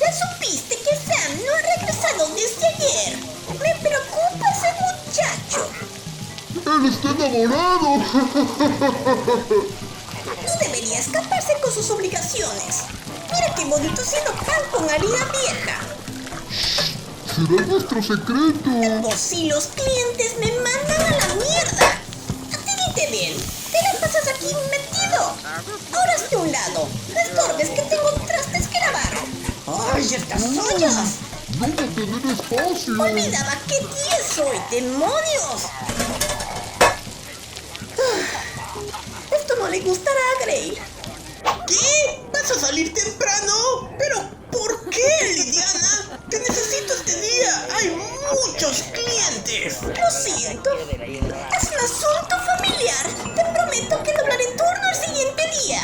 ¿Ya supiste que Sam no ha regresado desde ayer? Me preocupa ese muchacho. ¡Él está enamorado! No debería escaparse con sus obligaciones. Mira qué bonito haciendo pan con harina vieja. ¡Será nuestro secreto! Por si los clientes me mandan a la mierda. A ti ni te ven. ¿Qué le pasas aquí metido? Ahora hazte a un lado. No estorbes que tengo trastes que lavar. ¡Ay, estas ollas! ¡No va a tener espacio! Olvidaba qué día soy, demonios. Esto no le gustará a Gray. ¿Qué? ¿Vas a salir temprano? ¿Pero por qué, Lidiana? Te necesito este día. Hay muchos clientes. Lo siento. Es un asunto familiar. Te prometo que doblaré turno el siguiente día.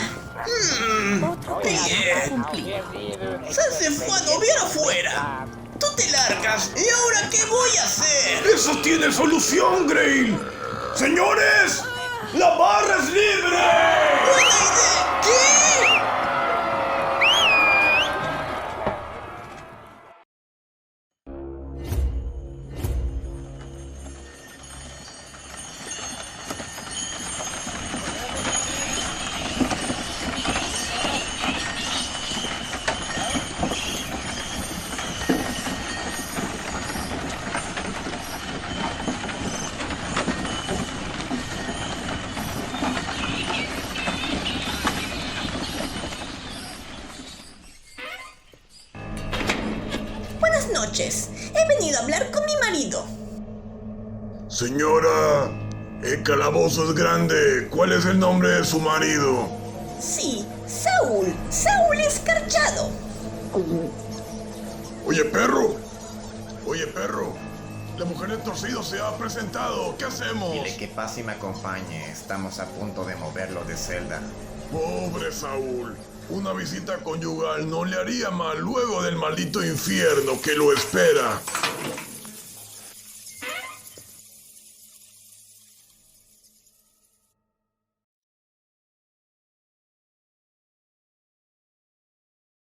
Bien. Sam se fue a noviar afuera. Tú te largas. ¿Y ahora qué voy a hacer? ¡Eso tiene solución, Grail! ¡Señores! ¡La barra es libre! ¡Buena idea! ¿Qué? Buenas noches. He venido a hablar con mi marido. Señora, el calabozo es grande. ¿Cuál es el nombre de su marido? Sí, Saúl. Saúl Escarchado. Oye, perro. Oye, perro. La mujer del torcido se ha presentado. ¿Qué hacemos? Dile que pase y me acompañe. Estamos a punto de moverlo de celda. Pobre Saúl. Una visita conyugal no le haría mal luego del maldito infierno que lo espera.